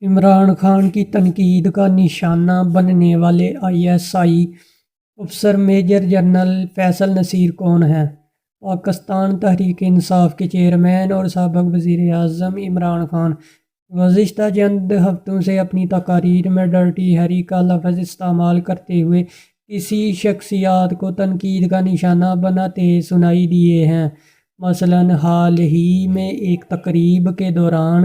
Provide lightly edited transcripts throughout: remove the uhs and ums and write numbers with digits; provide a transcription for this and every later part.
عمران خان کی تنقید کا نشانہ بننے والے ISI افسر میجر جنرل فیصل نصیر کون ہیں؟ پاکستان تحریک انصاف کے چیئرمین اور سابق وزیر اعظم عمران خان گزشتہ چند ہفتوں سے اپنی تقاریر میں ڈرٹی ہیری کا لفظ استعمال کرتے ہوئے کسی شخصیات کو تنقید کا نشانہ بناتے سنائی دیے ہیں۔ مثلاً حال ہی میں ایک تقریب کے دوران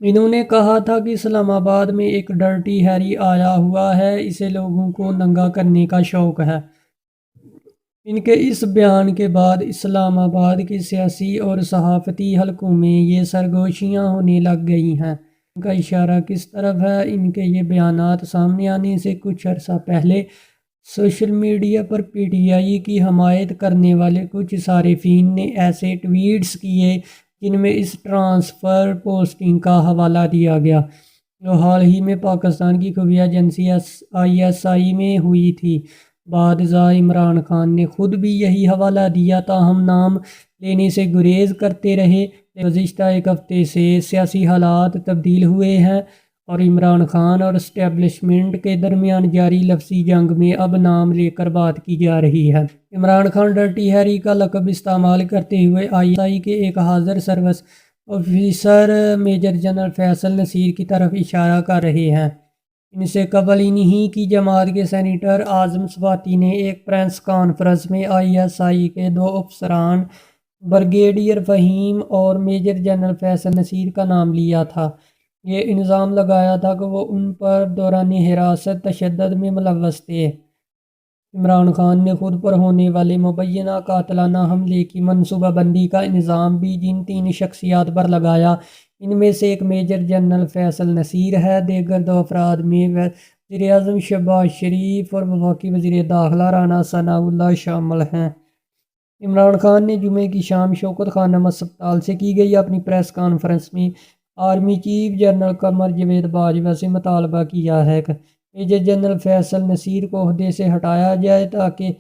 انہوں نے کہا تھا کہ اسلام آباد میں ایک ڈرٹی ہیری آیا ہوا ہے، اسے لوگوں کو ننگا کرنے کا شوق ہے۔ ان کے اس بیان کے بعد اسلام آباد کے سیاسی اور صحافتی حلقوں میں یہ سرگوشیاں ہونے لگ گئی ہیں۔ ان کا اشارہ کس طرف ہے؟ ان کے یہ بیانات سامنے آنے سے کچھ عرصہ پہلے سوشل میڈیا پر PTI کی حمایت کرنے والے کچھ صارفین نے ایسے ٹویٹس کیے جن میں اس ٹرانسفر پوسٹنگ کا حوالہ دیا گیا جو حال ہی میں پاکستان کی خفیہ ایجنسی ISI میں ہوئی تھی۔ بعد ازاں عمران خان نے خود بھی یہی حوالہ دیا، تاہم نام لینے سے گریز کرتے رہے۔ گزشتہ ایک ہفتے سے سیاسی حالات تبدیل ہوئے ہیں اور عمران خان اور اسٹیبلشمنٹ کے درمیان جاری لفظی جنگ میں اب نام لے کر بات کی جا رہی ہے۔ عمران خان ڈرٹی ہیری کا لقب استعمال کرتے ہوئے ISI کے ایک حاضر service officer major general Faisal Naseer کی طرف اشارہ کر رہے ہیں۔ ان سے قبل انہی کی جماعت کے سینیٹر اعظم صفاتی نے ایک پریس کانفرنس میں ISI کے دو افسران بریگیڈیئر فہیم اور میجر جنرل فیصل نصیر کا نام لیا تھا۔ یہ الزام لگایا تھا کہ وہ ان پر دوران حراست تشدد میں ملوث تھے۔ عمران خان نے خود پر ہونے والے مبینہ قاتلانہ حملے کی منصوبہ بندی کا الزام بھی جن تین شخصیات پر لگایا، ان میں سے ایک میجر جنرل فیصل نصیر ہے۔ دیگر دو افراد میں وزیر اعظم شہباز شریف اور وفاقی وزیر داخلہ رانا ثناءاللہ شامل ہیں۔ عمران خان نے جمعے کی شام شوکت خانم اسپتال سے کی گئی اپنی پریس کانفرنس میں army chief general Qamar Javed Bajwa سے مطالبہ کیا ہے کہ میجر جنرل فیصل نصیر کو عہدے سے ہٹایا جائے تاکہ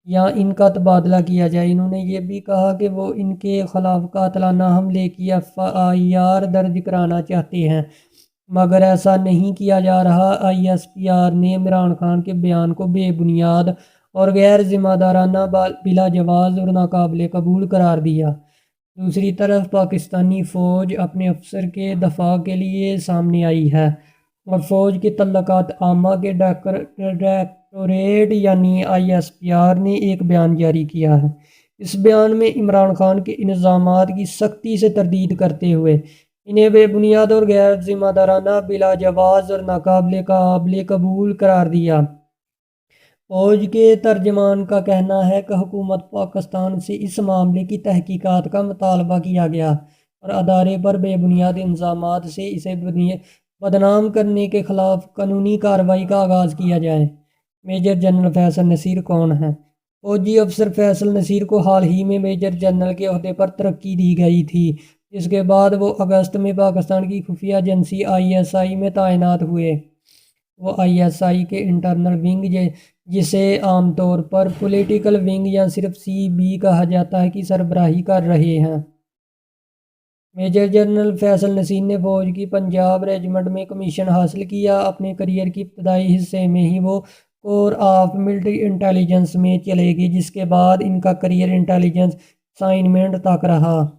یا ان کا تبادلہ کیا جائے۔ انہوں نے یہ بھی کہا کہ وہ ان کے خلاف قاتلانہ حملے کی FIR درج کرانا چاہتے ہیں، مگر ایسا نہیں کیا جا رہا۔ ISPR نے عمران خان کے بیان کو بے بنیاد اور غیر ذمہ دارانہ، بلا جواز اور ناقابل قبول قرار دیا۔ دوسری طرف پاکستانی فوج اپنے افسر کے دفاع کے لیے سامنے آئی ہے اور فوج کے تعلقات عامہ کے ڈائریکٹوریٹ یعنی ISPR نے ایک بیان جاری کیا ہے۔ اس بیان میں عمران خان کے الزامات کی سختی سے تردید کرتے ہوئے انہیں بے بنیاد اور غیر ذمہ دارانہ، بلا جواز اور ناقابل قبول قرار دیا۔ فوج کے ترجمان کا کہنا ہے کہ حکومت پاکستان سے اس معاملے کی تحقیقات کا مطالبہ کیا گیا اور ادارے پر بے بنیاد الزامات سے اسے بدنام کرنے کے خلاف قانونی کارروائی کا آغاز کیا جائے۔ میجر جنرل فیصل نصیر کون ہیں؟ فوجی افسر فیصل نصیر کو حال ہی میں میجر جنرل کے عہدے پر ترقی دی گئی تھی، جس کے بعد وہ اگست میں پاکستان کی خفیہ ایجنسی ISI میں تعینات ہوئے۔ وہ ISI کے انٹرنل ونگ، جسے عام طور پر پولیٹیکل ونگ یا صرف CB کہا جاتا ہے، کی سربراہی کر رہے ہیں۔ میجر جنرل فیصل نصیر نے فوج کی پنجاب ریجمنٹ میں کمیشن حاصل کیا۔ اپنے کیریئر کے ابتدائی حصے میں ہی وہ کور آف ملٹری انٹیلیجنس میں چلے گئے، جس کے بعد ان کا کیریئر انٹیلیجنس اسائنمنٹ تک رہا۔